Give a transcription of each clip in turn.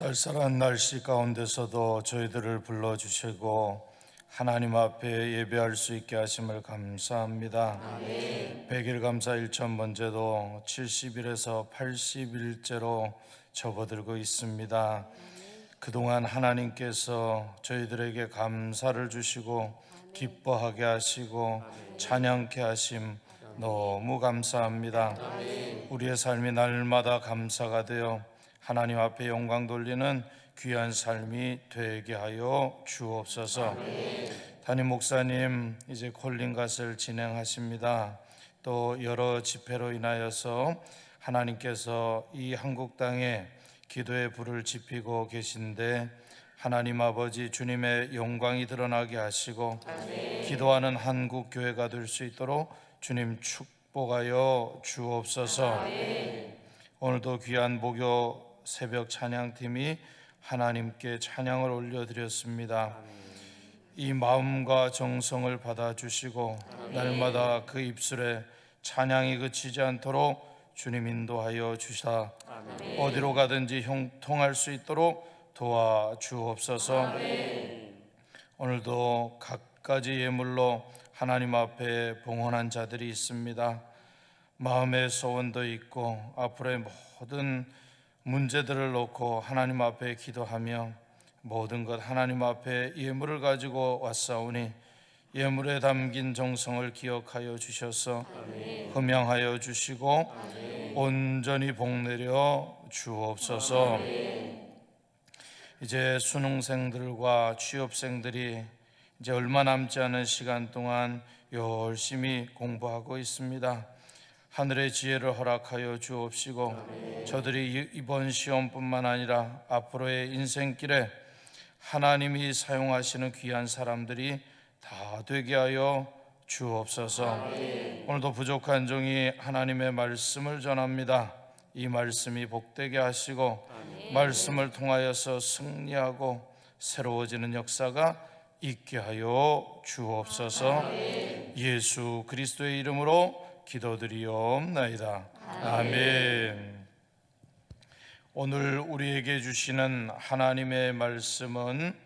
쌀쌀한 날씨 가운데서도 저희들을 불러주시고 하나님 앞에 예배할 수 있게 하심을 감사합니다. 아멘. 100일 감사 일천 번째도 70일에서 80일째로 접어들고 있습니다. 그동안 하나님께서 저희들에게 감사를 주시고 기뻐하게 하시고 찬양케 하심 너무 감사합니다. 우리의 삶이 날마다 감사가 되어 하나님 앞에 영광 돌리는 귀한 삶이 되게 하여 주옵소서. 담임 목사님 이제 콜링갓을 진행하십니다. 또 여러 집회로 인하여서 하나님께서 이 한국 땅에 기도의 불을 지피고 계신데 하나님 아버지 주님의 영광이 드러나게 하시고 기도하는 한국 교회가 될 수 있도록 주님 축복하여 주옵소서. 오늘도 귀한 목요 새벽 찬양팀이 하나님께 찬양을 올려드렸습니다. 이 마음과 정성을 받아주시고 날마다 그 입술에 찬양이 그치지 않도록 주님 인도하여 주시사 어디로 가든지 형통할 수 있도록 도와주옵소서. 오늘도 갖가지 예물로 하나님 앞에 봉헌한 자들이 있습니다. 마음의 소원도 있고 앞으로의 모든 문제들을 놓고 하나님 앞에 기도하며 모든 것 하나님 앞에 예물을 가지고 왔사오니 예물에 담긴 정성을 기억하여 주셔서 흠양하여 주시고 온전히 복내려 주옵소서. 이제 수능생들과 취업생들이 이제 얼마 남지 않은 시간 동안 열심히 공부하고 있습니다. 하늘의 지혜를 허락하여 주옵시고 저들이 이번 시험뿐만 아니라 앞으로의 인생길에 하나님이 사용하시는 귀한 사람들이 다 되게 하여 주옵소서. 오늘도 부족한 종이 하나님의 말씀을 전합니다. 이 말씀이 복되게 하시고 말씀을 통하여서 승리하고 새로워지는 역사가 있게 하여 주옵소서. 예수 그리스도의 이름으로 기도드리옵나이다. 아멘. 오늘 우리에게 주시는 하나님의 말씀은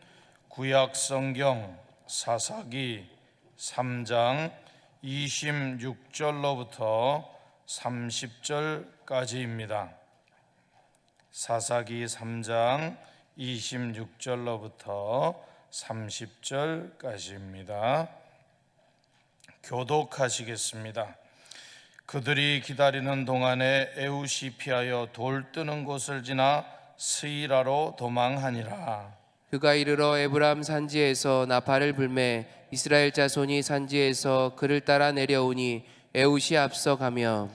구약 성경 사사기 3장 26절로부터 30절까지입니다. 사사기 3장 26절로부터 30절까지입니다. 교독하시겠습니다. 그들이 기다리는 동안에 에웃이 피하여 돌 뜨는 곳을 지나 스이라로 도망하니라. 그가 이르러 에브람 산지에서 나팔을 불매 이스라엘 자손이 산지에서 그를 따라 내려오니 에웃이 앞서가며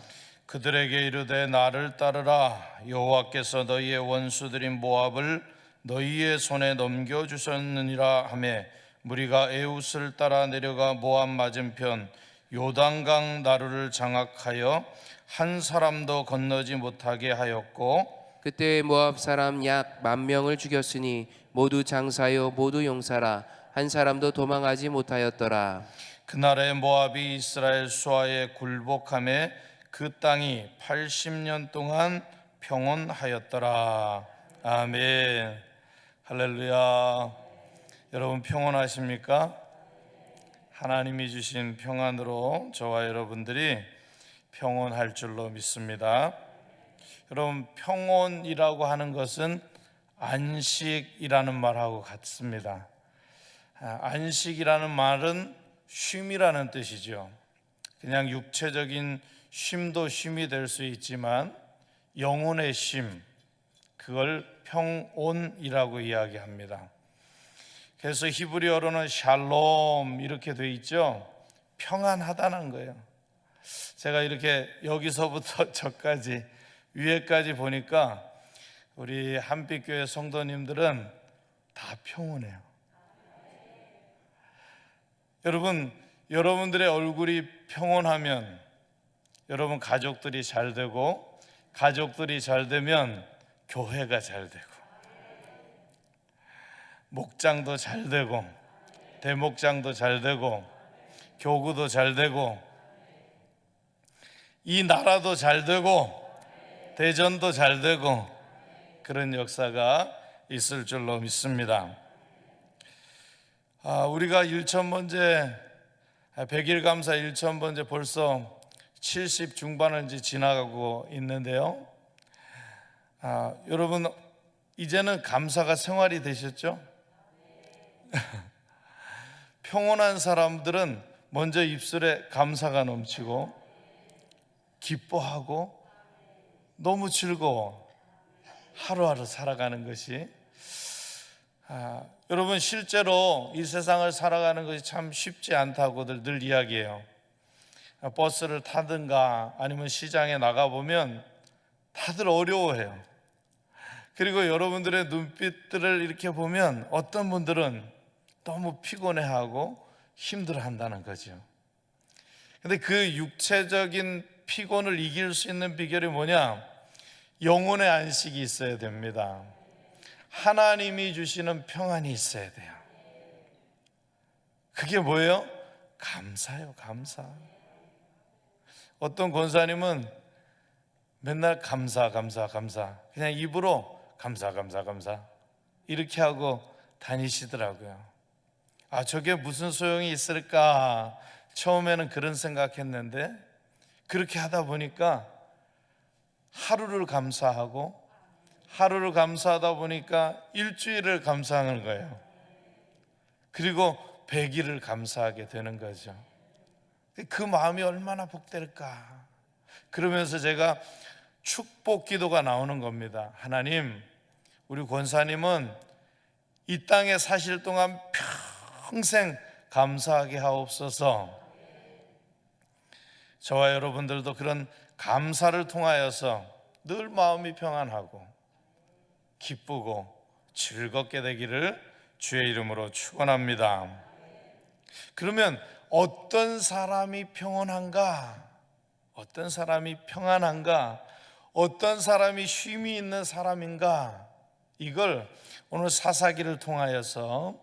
그들에게 이르되 나를 따르라. 여호와께서 너희의 원수들인 모압을 너희의 손에 넘겨주셨느니라 하매 무리가 에웃을 따라 내려가 모압 맞은편 요단강 나루를 장악하여 한 사람도 건너지 못하게 하였고 그때 모압 사람 약 10,000명을 죽였으니 모두 장사요 모두 용사라 한 사람도 도망하지 못하였더라. 그날에 모압이 이스라엘 수하에 굴복하매 그 땅이 80년 동안 평온하였더라. 아멘. 할렐루야. 여러분 평온하십니까? 하나님이 주신 평안으로 저와 여러분들이 평온할 줄로 믿습니다. 여러분 평온이라고 하는 것은 안식이라는 말하고 같습니다. 안식이라는 말은 쉼이라는 뜻이죠. 그냥 육체적인 쉼도 쉼이 될 수 있지만 영혼의 쉼, 그걸 평온이라고 이야기합니다. 그래서 히브리어로는 샬롬 이렇게 돼 있죠. 평안하다는 거예요. 제가 이렇게 여기서부터 저까지 위에까지 보니까 우리 한빛교회 성도님들은 다 평온해요. 여러분, 여러분들의 얼굴이 평온하면 여러분 가족들이 잘 되고 가족들이 잘 되면 교회가 잘 되고 목장도 잘 되고 대목장도 잘 되고 교구도 잘 되고 이 나라도 잘 되고 대전도 잘 되고 그런 역사가 있을 줄로 믿습니다. 우리가 1,000번째 100일 감사 1,000번째 벌써 70 중반을 이제 지나가고 있는데요. 여러분 이제는 감사가 생활이 되셨죠? 평온한 사람들은 먼저 입술에 감사가 넘치고 기뻐하고 너무 즐거워 하루하루 살아가는 것이 여러분 실제로 이 세상을 살아가는 것이 참 쉽지 않다고들 늘 이야기해요. 버스를 타든가 아니면 시장에 나가보면 다들 어려워해요. 그리고 여러분들의 눈빛들을 이렇게 보면 어떤 분들은 너무 피곤해하고 힘들어한다는 거죠. 근데 그 육체적인 피곤을 이길 수 있는 비결이 뭐냐? 영혼의 안식이 있어야 됩니다. 하나님이 주시는 평안이 있어야 돼요. 그게 뭐예요? 감사요, 감사. 어떤 권사님은 맨날 감사 그냥 입으로 감사 이렇게 하고 다니시더라고요. 저게 무슨 소용이 있을까? 처음에는 그런 생각했는데 그렇게 하다 보니까 하루를 감사하다 보니까 일주일을 감사하는 거예요. 그리고 100일을 감사하게 되는 거죠. 그 마음이 얼마나 복될까? 그러면서 제가 축복 기도가 나오는 겁니다. 하나님, 우리 권사님은 이 땅에 사실 동안 평생 감사하게 하옵소서. 저와 여러분들도 그런 감사를 통하여서 늘 마음이 평안하고 기쁘고 즐겁게 되기를 주의 이름으로 축원합니다. 그러면 어떤 사람이 평온한가? 어떤 사람이 평안한가? 어떤 사람이 쉼이 있는 사람인가? 이걸 오늘 사사기를 통하여서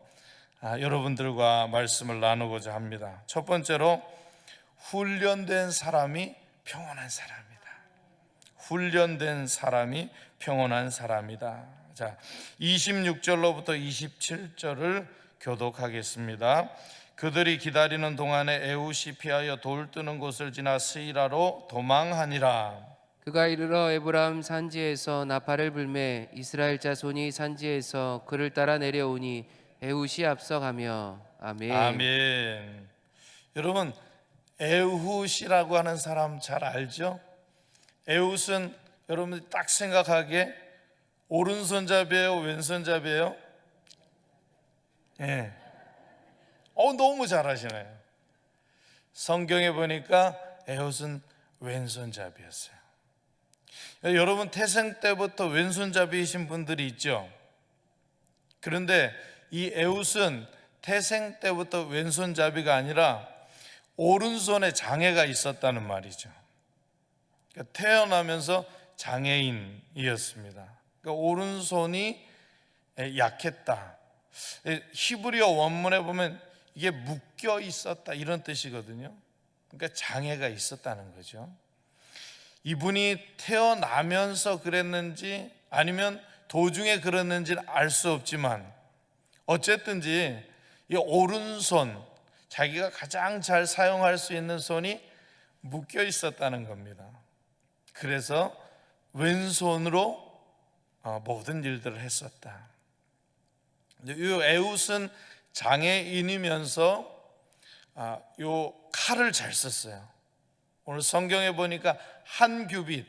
여러분들과 말씀을 나누고자 합니다. 첫 번째로 훈련된 사람이 평온한 사람이다. 훈련된 사람이 평온한 사람이다. 자, 26절로부터 27절을 교독하겠습니다. 그들이 기다리는 동안에 에훗이 피하여 돌 뜨는 곳을 지나 스이라로 도망하니라. 그가 이르러 에브라임 산지에서 나팔을 불매 이스라엘 자손이 산지에서 그를 따라 내려오니 에훗이 앞서가며. 아멘. 아멘. 여러분 에훗이라고 하는 사람 잘 알죠? 에훗은 여러분들이 딱 생각하기에 오른손잡이에요, 왼손잡이에요? 예. 너무 잘하시네요. 성경에 보니까 에훗은 왼손잡이였어요. 여러분 태생 때부터 왼손잡이이신 분들이 있죠. 그런데 이 에훗은 태생 때부터 왼손잡이가 아니라 오른손에 장애가 있었다는 말이죠. 그러니까 태어나면서 장애인이었습니다. 그러니까 오른손이 약했다. 히브리어 원문에 보면 이게 묶여 있었다 이런 뜻이거든요. 그러니까 장애가 있었다는 거죠. 이분이 태어나면서 그랬는지 아니면 도중에 그랬는지는 알 수 없지만 어쨌든지 이 오른손, 자기가 가장 잘 사용할 수 있는 손이 묶여 있었다는 겁니다. 그래서 왼손으로 모든 일들을 했었다. 이 에훗은 장애인이면서 요 칼을 잘 썼어요. 오늘 성경에 보니까 한 규빗,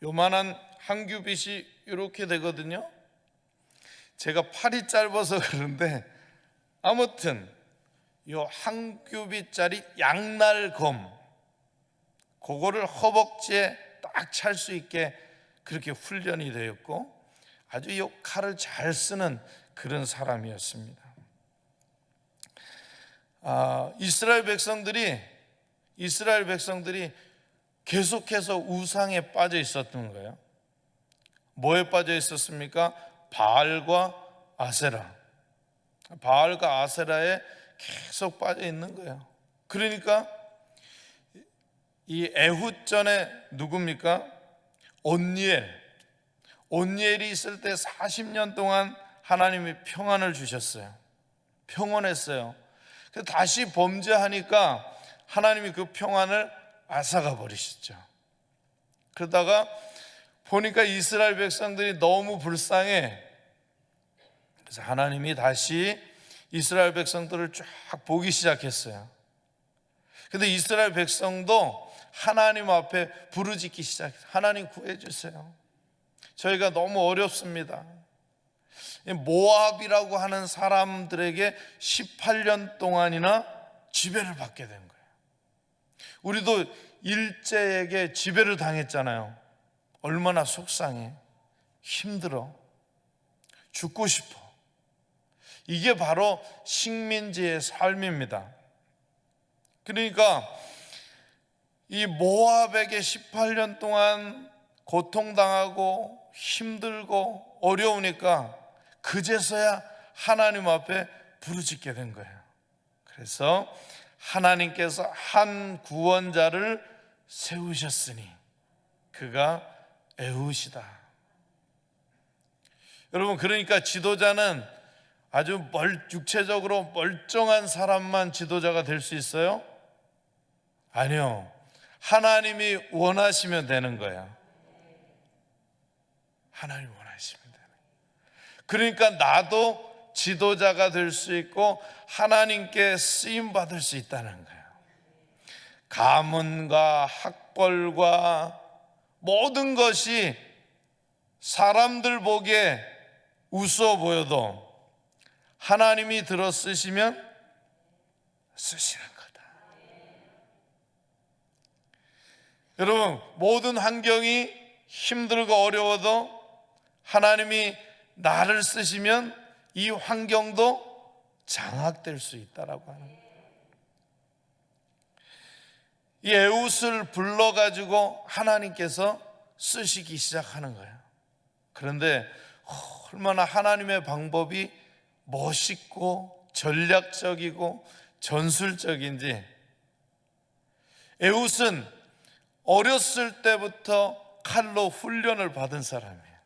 요만한 한 규빗이 이렇게 되거든요. 제가 팔이 짧아서 그런데 아무튼 요 한 규빗짜리 양날검, 그거를 허벅지에 딱 찰 수 있게 그렇게 훈련이 되었고 아주 이 칼을 잘 쓰는 그런 사람이었습니다. 이스라엘 백성들이 계속해서 우상에 빠져 있었던 거예요. 뭐에 빠져 있었습니까? 바알과 아세라에 계속 빠져 있는 거예요. 그러니까 이 에훗 전에 누굽니까? 온니엘이 있을 때 40년 동안 하나님이 평안을 주셨어요. 평온했어요. 그래서 다시 범죄하니까 하나님이 그 평안을 앗아가 버리셨죠. 그러다가 보니까 이스라엘 백성들이 너무 불쌍해. 그래서 하나님이 다시 이스라엘 백성들을 쫙 보기 시작했어요. 근데 이스라엘 백성도 하나님 앞에 부르짖기 시작했어요. 하나님 구해주세요. 저희가 너무 어렵습니다. 모압이라고 하는 사람들에게 18년 동안이나 지배를 받게 된 거예요. 우리도 일제에게 지배를 당했잖아요. 얼마나 속상해, 힘들어, 죽고 싶어. 이게 바로 식민지의 삶입니다. 그러니까 이 모압에게 18년 동안 고통당하고 힘들고 어려우니까 그제서야 하나님 앞에 부르짖게 된 거예요. 그래서 하나님께서 한 구원자를 세우셨으니 그가 에훗이다. 여러분, 그러니까 지도자는 아주 육체적으로 멀쩡한 사람만 지도자가 될 수 있어요? 아니요. 하나님이 원하시면 되는 거예요. 하나님이 원하시면 되는 거예요. 그러니까 나도 지도자가 될 수 있고 하나님께 쓰임 받을 수 있다는 거예요. 가문과 학벌과 모든 것이 사람들 보기에 우스워 보여도 하나님이 들어 쓰시면 쓰시는 거다. 여러분, 모든 환경이 힘들고 어려워도 하나님이 나를 쓰시면 이 환경도 장악될 수 있다라고 하는 거예요. 이 에훗을 불러가지고 하나님께서 쓰시기 시작하는 거예요. 그런데 얼마나 하나님의 방법이 멋있고 전략적이고 전술적인지. 에훗은 어렸을 때부터 칼로 훈련을 받은 사람이에요.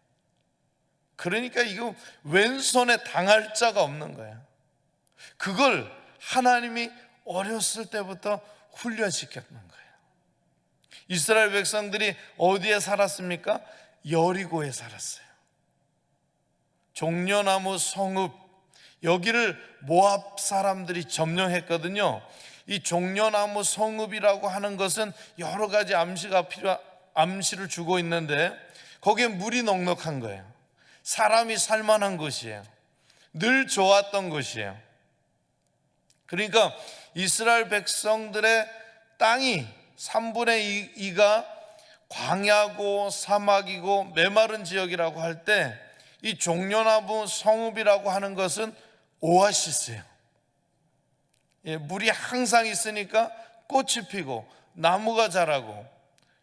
그러니까 이거 왼손에 당할 자가 없는 거예요. 그걸 하나님이 어렸을 때부터 훈련시켰는 거예요. 이스라엘 백성들이 어디에 살았습니까? 여리고에 살았어요. 종려나무 성읍, 여기를 모압 사람들이 점령했거든요. 이 종려나무 성읍이라고 하는 것은 여러 가지 암시를 주고 있는데 거기에 물이 넉넉한 거예요. 사람이 살만한 곳이에요. 늘 좋았던 곳이에요. 그러니까 이스라엘 백성들의 땅이 3분의 2가 광야고 사막이고 메마른 지역이라고 할 때 이 종려나무 성읍이라고 하는 것은 오아시스예요. 물이 항상 있으니까 꽃이 피고 나무가 자라고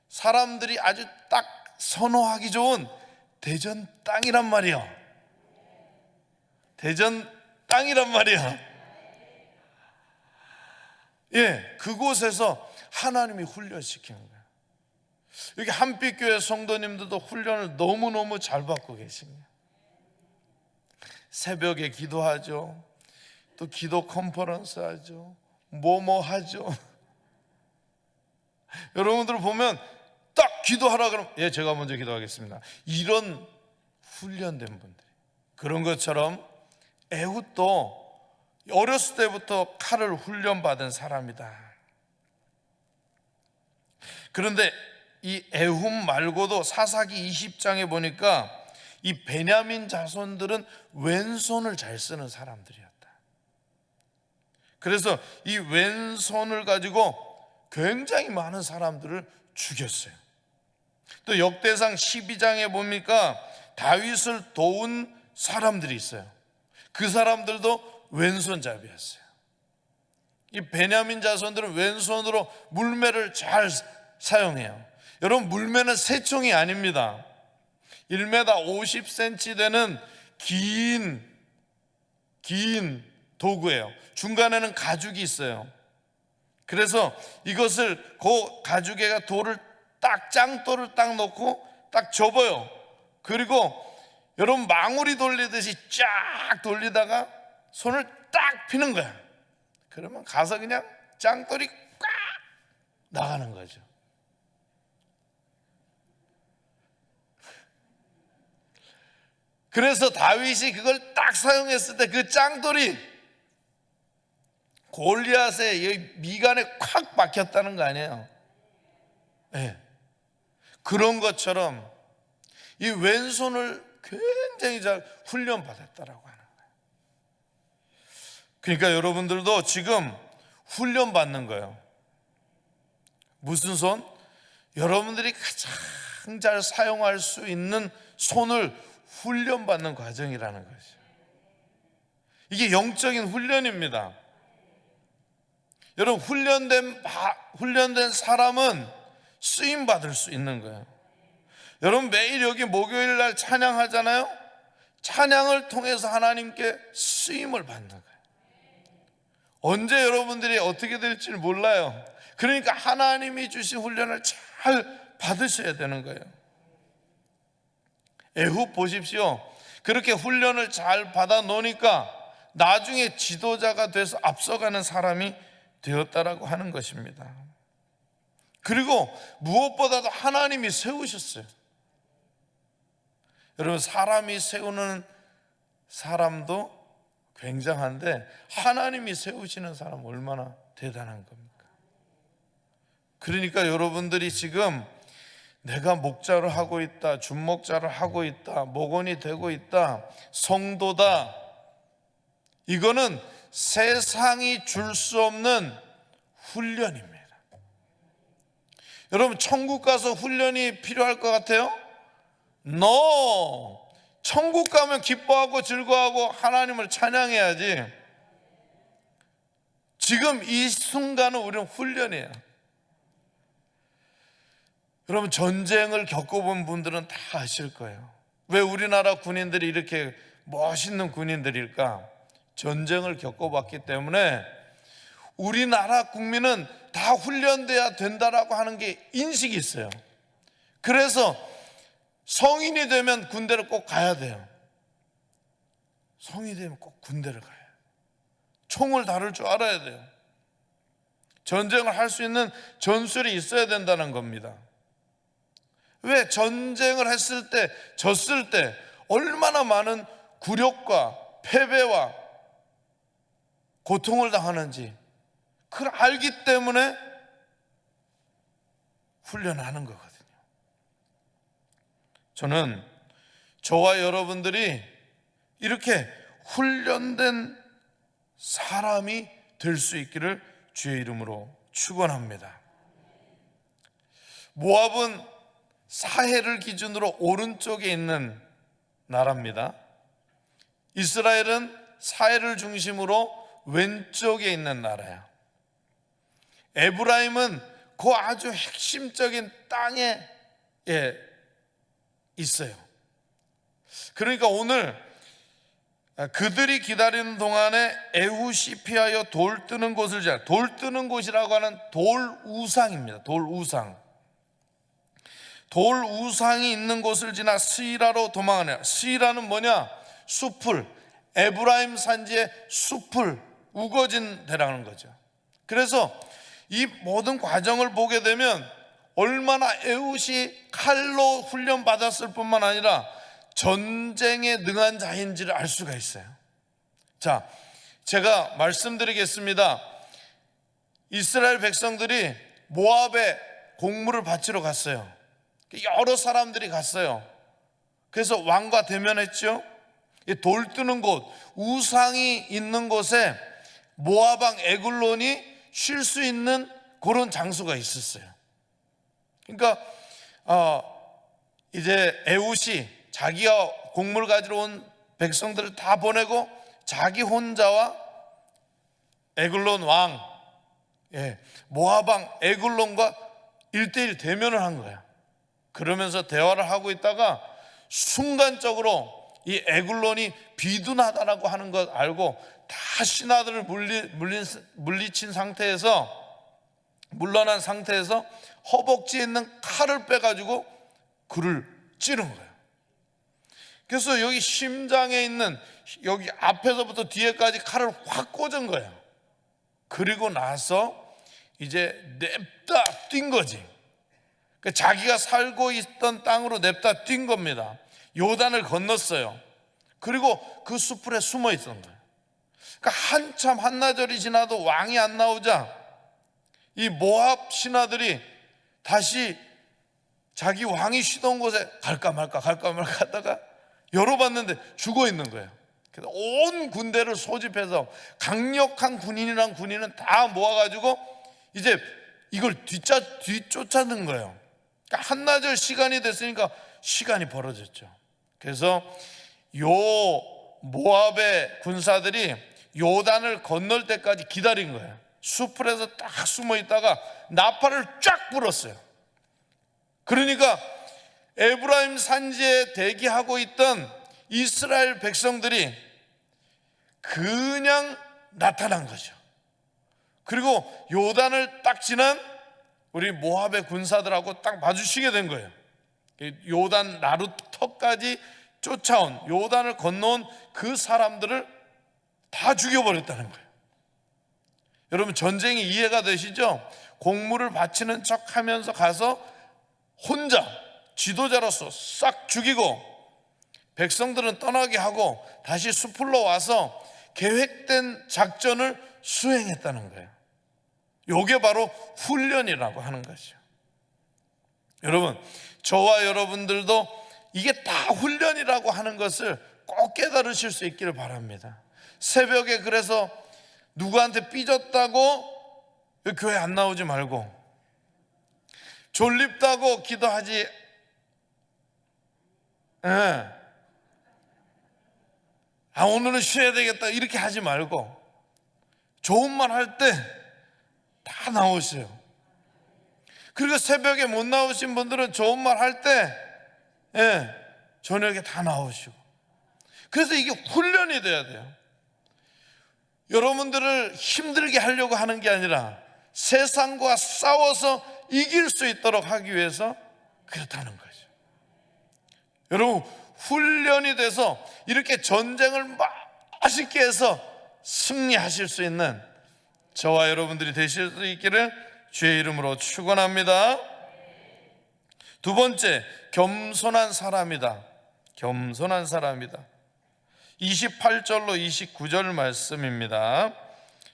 사람들이 아주 딱 선호하기 좋은 대전 땅이란 말이야. 대전 땅이란 말이야. 그곳에서 하나님이 훈련시키는 거예요. 여기 한빛교회 성도님들도 훈련을 너무너무 잘 받고 계십니다. 새벽에 기도하죠. 또 기도 컨퍼런스 하죠. 뭐뭐 하죠. 여러분들 보면 딱 기도하라 그러면 제가 먼저 기도하겠습니다. 이런 훈련된 분들. 그런 것처럼 에훗도 어렸을 때부터 칼을 훈련받은 사람이다. 그런데 이 에훗 말고도 사사기 20장에 보니까 이 베냐민 자손들은 왼손을 잘 쓰는 사람들이었다. 그래서 이 왼손을 가지고 굉장히 많은 사람들을 죽였어요. 또 역대상 12장에 보니까 다윗을 도운 사람들이 있어요. 그 사람들도 왼손잡이였어요. 이 베냐민 자손들은 왼손으로 물매를 잘 사용해요. 여러분, 물매는 새총이 아닙니다. 1m 50cm 되는 긴 도구예요. 중간에는 가죽이 있어요. 그래서 이것을 그 가죽에가 돌을 딱 짱돌을 딱 놓고 딱 접어요. 그리고 여러분 망우리 돌리듯이 쫙 돌리다가 손을 딱 피는 거야. 그러면 가서 그냥 짱돌이 꽉 나가는 거죠. 그래서 다윗이 그걸 딱 사용했을 때 그 짱돌이 골리앗의 이 미간에 콱 박혔다는 거 아니에요? 네. 그런 것처럼 이 왼손을 굉장히 잘 훈련받았다라고 하는 거예요. 그러니까 여러분들도 지금 훈련받는 거예요. 무슨 손? 여러분들이 가장 잘 사용할 수 있는 손을 훈련받는 과정이라는 거죠. 이게 영적인 훈련입니다. 여러분, 훈련된 사람은 쓰임 받을 수 있는 거예요. 여러분, 매일 여기 목요일 날 찬양하잖아요. 찬양을 통해서 하나님께 쓰임을 받는 거예요. 언제 여러분들이 어떻게 될지 몰라요. 그러니까 하나님이 주신 훈련을 잘 받으셔야 되는 거예요. 애굽 보십시오. 그렇게 훈련을 잘 받아 놓으니까 나중에 지도자가 돼서 앞서가는 사람이 되었다라고 하는 것입니다. 그리고 무엇보다도 하나님이 세우셨어요. 여러분, 사람이 세우는 사람도 굉장한데 하나님이 세우시는 사람 얼마나 대단한 겁니까? 그러니까 여러분들이 지금 내가 목자를 하고 있다, 준목자를 하고 있다, 목원이 되고 있다, 성도다, 이거는 세상이 줄 수 없는 훈련입니다. 여러분, 천국 가서 훈련이 필요할 것 같아요? No! 천국 가면 기뻐하고 즐거워하고 하나님을 찬양해야지. 지금 이 순간은 우리는 훈련이에요. 여러분, 전쟁을 겪어본 분들은 다 아실 거예요. 왜 우리나라 군인들이 이렇게 멋있는 군인들일까? 전쟁을 겪어봤기 때문에 우리나라 국민은 다 훈련돼야 된다라고 하는 게 인식이 있어요. 그래서 성인이 되면 군대를 꼭 가야 돼요. 성인이 되면 꼭 군대를 가야 돼요. 총을 다룰 줄 알아야 돼요. 전쟁을 할 수 있는 전술이 있어야 된다는 겁니다. 왜? 전쟁을 했을 때, 졌을 때 얼마나 많은 굴욕과 패배와 고통을 당하는지 그걸 알기 때문에 훈련하는 거거든요. 저는 저와 여러분들이 이렇게 훈련된 사람이 될 수 있기를 주의 이름으로 축원합니다. 모압은 사해를 기준으로 오른쪽에 있는 나라입니다. 이스라엘은 사해를 중심으로 왼쪽에 있는 나라예요. 에브라임은 그 아주 핵심적인 땅에 있어요. 그러니까 오늘 그들이 기다리는 동안에 에훗이 피하여 돌 뜨는 곳을 지나, 돌 뜨는 곳이라고 하는 돌 우상입니다. 돌 우상. 돌 우상이 있는 곳을 지나 스이라로 도망하네요. 스이라는 뭐냐? 숲을, 에브라임 산지의 숲을 우거진 데라는 거죠. 그래서 이 모든 과정을 보게 되면 얼마나 에훗이 칼로 훈련받았을 뿐만 아니라 전쟁에 능한 자인지를 알 수가 있어요. 자, 제가 말씀드리겠습니다. 이스라엘 백성들이 모압에 곡물을 바치러 갔어요. 여러 사람들이 갔어요. 그래서 왕과 대면했죠. 돌 뜨는 곳, 우상이 있는 곳에 모압 왕 에글론이 쉴 수 있는 그런 장소가 있었어요. 그러니까 이제 에훗이 자기가 곡물 가지러 온 백성들을 다 보내고 자기 혼자와 에글론 왕, 모압 왕 에글론과 1대1 대면을 한 거야. 그러면서 대화를 하고 있다가 순간적으로 이 에글론이 비둔하다라고 하는 걸 알고 다 신하들을 물리친 상태에서, 물러난 상태에서 허벅지에 있는 칼을 빼가지고 그를 찌른 거예요. 그래서 여기 심장에 있는 여기 앞에서부터 뒤에까지 칼을 확 꽂은 거예요. 그리고 나서 이제 냅다 뛴 거지. 그러니까 자기가 살고 있던 땅으로 냅다 뛴 겁니다. 요단을 건넜어요. 그리고 그 수풀에 숨어 있던 거예요. 그러니까 한참 한나절이 지나도 왕이 안 나오자 이 모압 신하들이 다시 자기 왕이 쉬던 곳에 갈까 말까 하다가 열어봤는데 죽어 있는 거예요. 그래서 온 군대를 소집해서 강력한 군인이랑 군인은 다 모아가지고 이제 이걸 뒤쫓아는 거예요. 그러니까 한나절 시간이 됐으니까 시간이 벌어졌죠. 그래서 요 모압의 군사들이 요단을 건널 때까지 기다린 거예요. 수풀에서 딱 숨어 있다가 나팔을 쫙 불었어요. 그러니까 에브라임 산지에 대기하고 있던 이스라엘 백성들이 그냥 나타난 거죠. 그리고 요단을 딱 지난 우리 모압의 군사들하고 딱 마주치게 된 거예요. 요단 나루터까지 쫓아온, 요단을 건너온 그 사람들을 다 죽여버렸다는 거예요. 여러분, 전쟁이 이해가 되시죠? 공물을 바치는 척 하면서 가서 혼자 지도자로서 싹 죽이고 백성들은 떠나게 하고 다시 수풀로 와서 계획된 작전을 수행했다는 거예요. 이게 바로 훈련이라고 하는 거죠. 여러분, 저와 여러분들도 이게 다 훈련이라고 하는 것을 꼭 깨달으실 수 있기를 바랍니다. 새벽에 그래서 누구한테 삐졌다고 교회 안 나오지 말고, 졸립다고 기도하지, 오늘은 쉬어야 되겠다 이렇게 하지 말고 좋은 말 할 때 다 나오세요. 그리고 새벽에 못 나오신 분들은 좋은 말 할 때 저녁에 다 나오시고. 그래서 이게 훈련이 돼야 돼요. 여러분들을 힘들게 하려고 하는 게 아니라 세상과 싸워서 이길 수 있도록 하기 위해서 그렇다는 거죠. 여러분, 훈련이 돼서 이렇게 전쟁을 맛있게 해서 승리하실 수 있는 저와 여러분들이 되실 수 있기를 주의 이름으로 축원합니다. 두 번째, 겸손한 사람이다. 겸손한 사람이다. 28절로 29절 말씀입니다.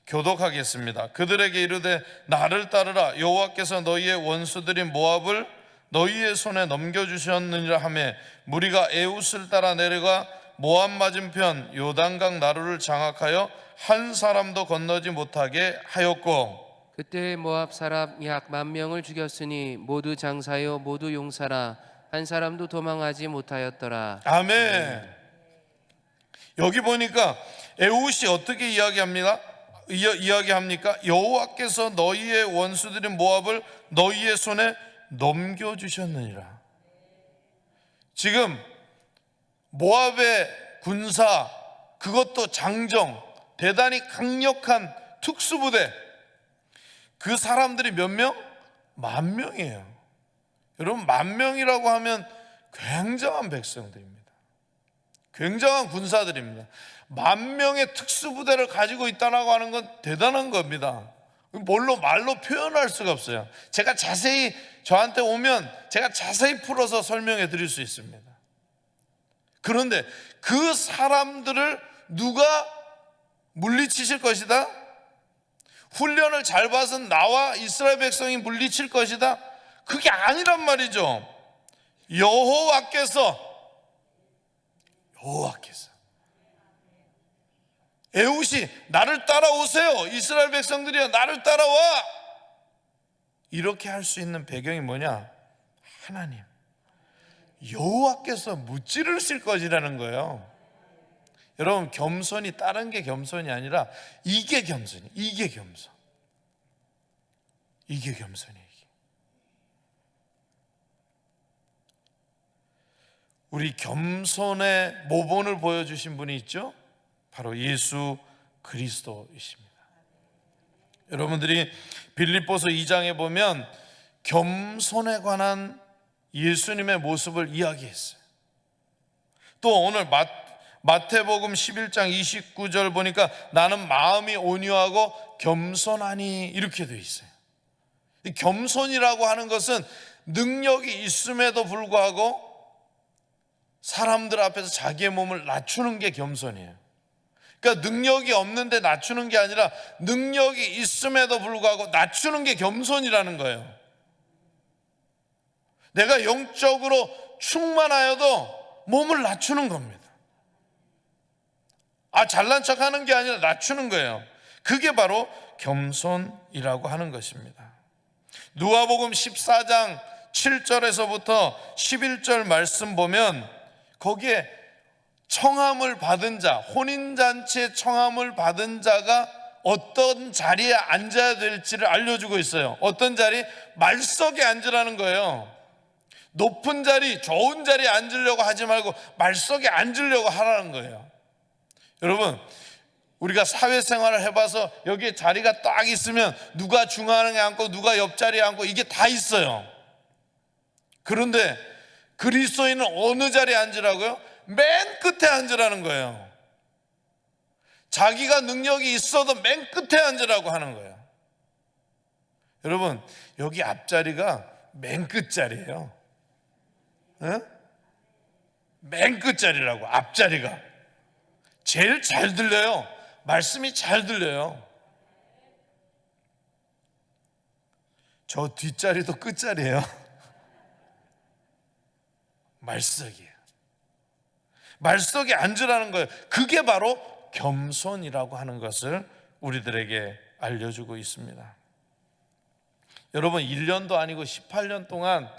교독하겠습니다. 그들에게 이르되 나를 따르라. 여호와께서 너희의 원수들인 모압을 너희의 손에 넘겨주셨느니라 하매 무리가 에웃을 따라 내려가 모압 맞은편 요단강 나루를 장악하여 한 사람도 건너지 못하게 하였고, 그때 모압 사람 약 10,000명을 죽였으니 모두 장사요 모두 용사라. 한 사람도 도망하지 못하였더라. 아멘. 여기 보니까 에웃이 어떻게 이야기합니까? 여호와께서 너희의 원수들인 모압을 너희의 손에 넘겨주셨느니라. 지금 모압의 군사, 그것도 장정, 대단히 강력한 특수부대, 그 사람들이 몇 명? 10,000명이에요. 여러분, 10,000명이라고 하면 굉장한 백성들입니다. 굉장한 군사들입니다. 10,000명의 특수부대를 가지고 있다고 하는 건 대단한 겁니다. 말로 표현할 수가 없어요. 제가 자세히, 저한테 오면 제가 자세히 풀어서 설명해 드릴 수 있습니다. 그런데 그 사람들을 누가 물리치실 것이다? 훈련을 잘 봐서 나와 이스라엘 백성이 물리칠 것이다? 그게 아니란 말이죠. 여호와께서 에웃이 나를 따라오세요, 이스라엘 백성들이여 나를 따라와, 이렇게 할 수 있는 배경이 뭐냐? 하나님, 여호와께서 무찌르실 것이라는 거예요. 여러분, 겸손이 다른 게 겸손이 아니라 이게 겸손이, 이게 겸손이에요. 우리 겸손의 모본을 보여주신 분이 있죠? 바로 예수 그리스도이십니다. 여러분들이 빌립보서 2장에 보면 겸손에 관한 예수님의 모습을 이야기했어요. 또 오늘 마태복음 11장 29절 보니까 나는 마음이 온유하고 겸손하니 이렇게 되어 있어요. 이 겸손이라고 하는 것은 능력이 있음에도 불구하고 사람들 앞에서 자기의 몸을 낮추는 게 겸손이에요. 그러니까 능력이 없는데 낮추는 게 아니라 능력이 있음에도 불구하고 낮추는 게 겸손이라는 거예요. 내가 영적으로 충만하여도 몸을 낮추는 겁니다. 잘난 척하는 게 아니라 낮추는 거예요. 그게 바로 겸손이라고 하는 것입니다. 누가복음 14장 7절에서부터 11절 말씀 보면 거기에 청함을 받은 자, 혼인잔치에 청함을 받은 자가 어떤 자리에 앉아야 될지를 알려주고 있어요. 어떤 자리? 말석에 앉으라는 거예요. 높은 자리, 좋은 자리에 앉으려고 하지 말고 말석에 앉으려고 하라는 거예요. 여러분, 우리가 사회생활을 해봐서 여기에 자리가 딱 있으면 누가 중앙에 앉고 누가 옆자리에 앉고 이게 다 있어요. 그런데 그리스도인은 어느 자리에 앉으라고요? 맨 끝에 앉으라는 거예요. 자기가 능력이 있어도 맨 끝에 앉으라고 하는 거예요. 여러분, 여기 앞자리가 맨 끝자리예요. 맨 끝자리라고. 앞자리가 제일 잘 들려요. 말씀이 잘 들려요. 저 뒷자리도 끝자리예요. 말석이에요. 말석에 앉으라는 거예요. 그게 바로 겸손이라고 하는 것을 우리들에게 알려주고 있습니다. 여러분, 1년도 아니고 18년 동안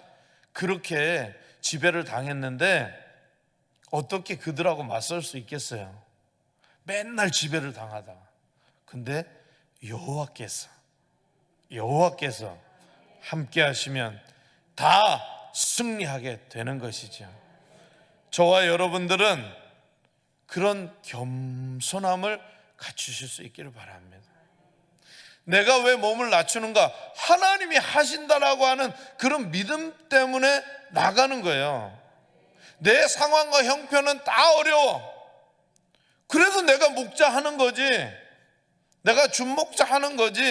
그렇게 지배를 당했는데 어떻게 그들하고 맞설 수 있겠어요? 맨날 지배를 당하다가. 근데 여호와께서 함께 하시면 다 승리하게 되는 것이죠. 저와 여러분들은 그런 겸손함을 갖추실 수 있기를 바랍니다. 내가 왜 몸을 낮추는가? 하나님이 하신다라고 하는 그런 믿음 때문에 나가는 거예요. 내 상황과 형편은 다 어려워. 그래도 내가 목자 하는 거지. 내가 준목자 하는 거지.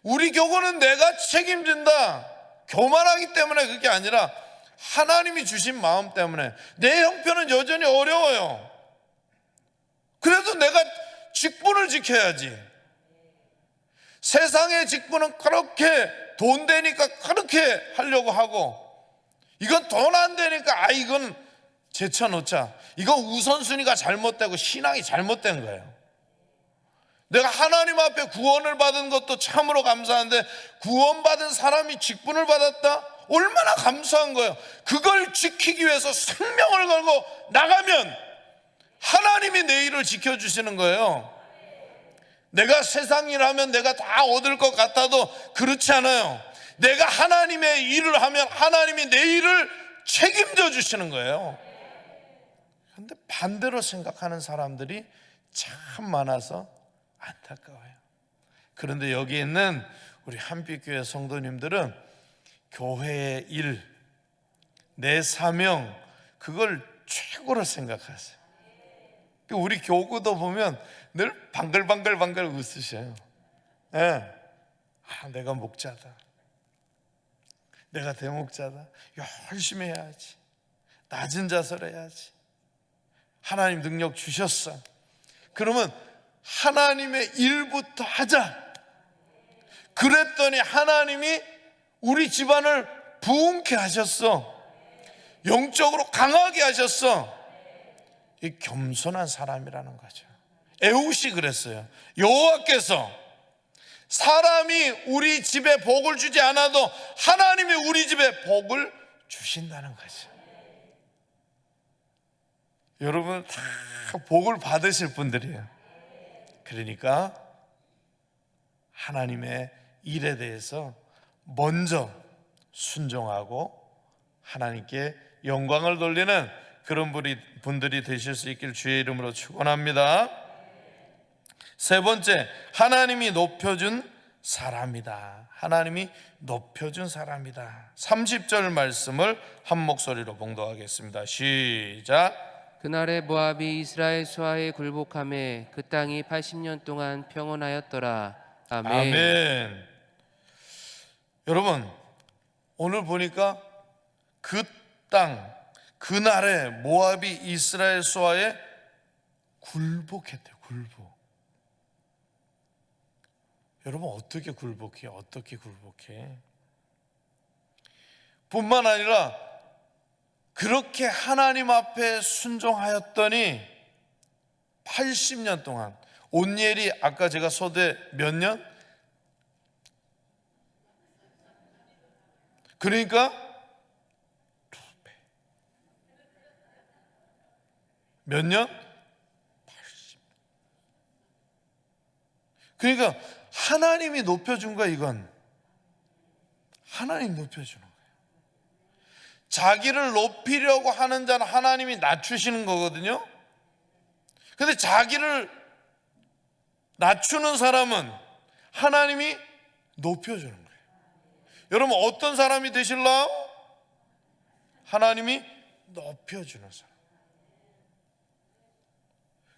우리 교구는 내가 책임진다. 교만하기 때문에 그게 아니라 하나님이 주신 마음 때문에. 내 형편은 여전히 어려워요. 그래도 내가 직분을 지켜야지. 세상의 직분은 그렇게 돈 되니까 그렇게 하려고 하고, 이건 돈 안 되니까 이건 제쳐놓자. 이건 우선순위가 잘못되고 신앙이 잘못된 거예요. 내가 하나님 앞에 구원을 받은 것도 참으로 감사한데 구원받은 사람이 직분을 받았다? 얼마나 감사한 거예요. 그걸 지키기 위해서 생명을 걸고 나가면 하나님이 내 일을 지켜주시는 거예요. 내가 세상 일하면 내가 다 얻을 것 같아도 그렇지 않아요. 내가 하나님의 일을 하면 하나님이 내 일을 책임져 주시는 거예요. 그런데 반대로 생각하는 사람들이 참 많아서 안타까워요. 그런데 여기 있는 우리 한빛교회 성도님들은 교회의 일, 내 사명, 그걸 최고로 생각하세요. 우리 교구도 보면 늘 방글방글 웃으셔요. 내가 목자다, 내가 대목자다, 열심히 해야지, 낮은 자세로 해야지, 하나님 능력 주셨어. 그러면 하나님의 일부터 하자. 그랬더니 하나님이 우리 집안을 부흥케 하셨어. 영적으로 강하게 하셨어. 이 겸손한 사람이라는 거죠. 에훗이 그랬어요. 여호와께서 사람이 우리 집에 복을 주지 않아도 하나님이 우리 집에 복을 주신다는 거죠. 여러분 다 복을 받으실 분들이에요. 그러니까 하나님의 일에 대해서 먼저 순종하고 하나님께 영광을 돌리는 그런 분들이 되실 수 있길 주의 이름으로 축원합니다. 세 번째, 하나님이 높여준 사람이다. 하나님이 높여준 사람이다. 30절 말씀을 한 목소리로 봉독하겠습니다. 시작. 그날에 모압이 이스라엘 수하에 굴복함에 그 땅이 80년 동안 평온하였더라. 아멘. 아멘. 여러분, 오늘 보니까 그 땅, 그날에 모압이 이스라엘 수하에 굴복했대요. 굴복. 여러분, 어떻게 굴복해? 어떻게 굴복해? 뿐만 아니라 그렇게 하나님 앞에 순종하였더니 80년 동안, 온니엘이 아까 제가 소대 몇 년? 그러니까 2배. 몇 년? 80. 그러니까 하나님이 높여준 거야. 이건 하나님 높여주는 거예요. 자기를 높이려고 하는 자는 하나님이 낮추시는 거거든요. 근데 자기를 낮추는 사람은 하나님이 높여주는 거예요. 여러분, 어떤 사람이 되실래요? 하나님이 높여주는 사람.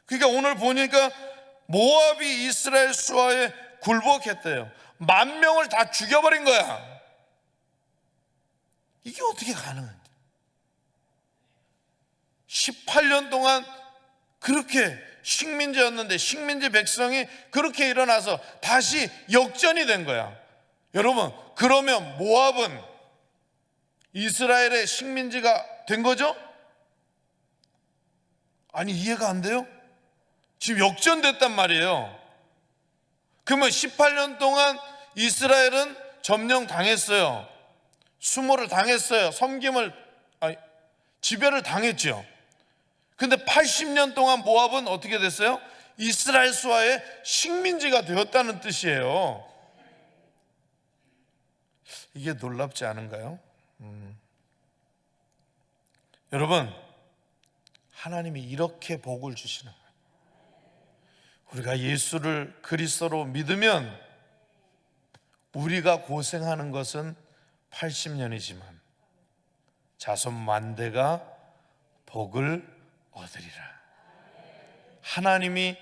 그러니까 오늘 보니까 모압이 이스라엘 수하에 굴복했대요. 10,000명을 다 죽여버린 거야. 이게 어떻게 가능해? 18년 동안 그렇게 식민지였는데 식민지 백성이 그렇게 일어나서 다시 역전이 된 거야. 여러분, 그러면 모압은 이스라엘의 식민지가 된 거죠? 아니, 이해가 안 돼요? 지금 역전됐단 말이에요. 그러면 18년 동안 이스라엘은 점령당했어요. 수모를 당했어요. 지배를 당했죠. 근데 80년 동안 모압은 어떻게 됐어요? 이스라엘 수하의 식민지가 되었다는 뜻이에요. 이게 놀랍지 않은가요? 여러분, 하나님이 이렇게 복을 주시는 거예요. 우리가 예수를 그리스도로 믿으면 우리가 고생하는 것은 80년이지만 자손 만대가 복을 얻으리라. 하나님이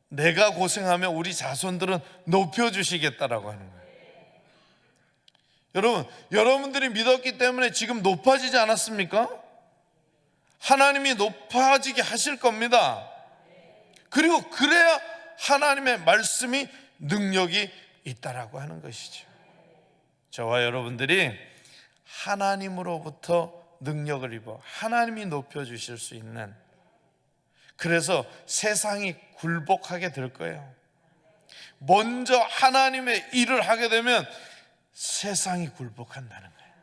내가 고생하면 우리 자손들은 높여주시겠다라고 하는 거예요. 여러분, 여러분들이 믿었기 때문에 지금 높아지지 않았습니까? 하나님이 높아지게 하실 겁니다. 그리고 그래야 하나님의 말씀이 능력이 있다라고 하는 것이죠. 저와 여러분들이 하나님으로부터 능력을 입어 하나님이 높여주실 수 있는, 그래서 세상이 굴복하게 될 거예요. 먼저 하나님의 일을 하게 되면 세상이 굴복한다는 거예요.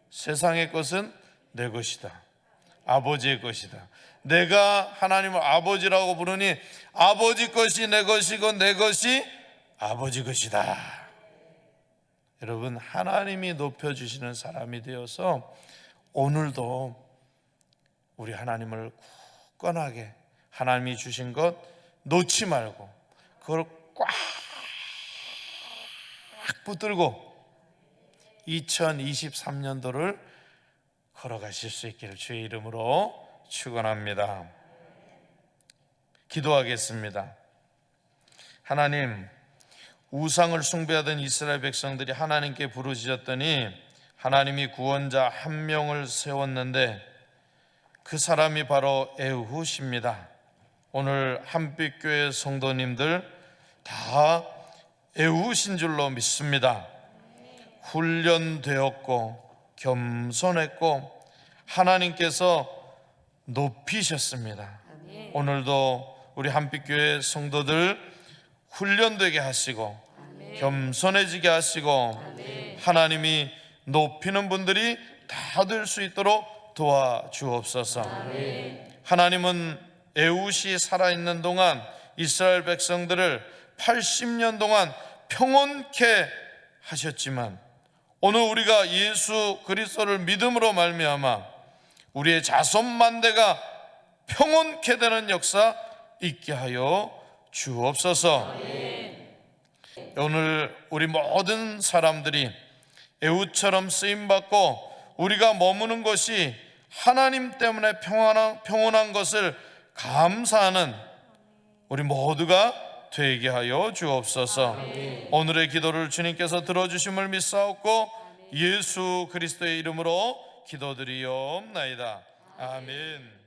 세상의 것은 내 것이다, 아버지의 것이다. 내가 하나님을 아버지라고 부르니 아버지 것이 내 것이고 내 것이 아버지 것이다. 여러분, 하나님이 높여주시는 사람이 되어서 오늘도 우리 하나님을 굳건하게, 하나님이 주신 것 놓지 말고 그걸 꽉 붙들고 2023년도를 걸어가실 수 있기를 주의 이름으로 축원합니다. 기도하겠습니다. 하나님, 우상을 숭배하던 이스라엘 백성들이 하나님께 부르짖었더니 하나님이 구원자 한 명을 세웠는데 그 사람이 바로 에후십니다. 오늘 한빛교회 성도님들 다 에후신 줄로 믿습니다. 훈련되었고 겸손했고 하나님께서 높이셨습니다. 오늘도 우리 한빛교회 성도들 훈련되게 하시고 겸손해지게 하시고 하나님이 높이는 분들이 다 될 수 있도록 도와주옵소서. 하나님은 에훗이 살아있는 동안 이스라엘 백성들을 80년 동안 평온케 하셨지만 오늘 우리가 예수 그리스도를 믿음으로 말미암아 우리의 자손 만대가 평온케 되는 역사 있게 하여 주옵소서. 오늘 우리 모든 사람들이 에훗처럼 쓰임받고 우리가 머무는 것이 하나님 때문에 평온한 것을 감사하는 우리 모두가 되게 하여 주옵소서. 오늘의 기도를 주님께서 들어주심을 믿사옵고 예수 그리스도의 이름으로 기도드리옵나이다. 아멘.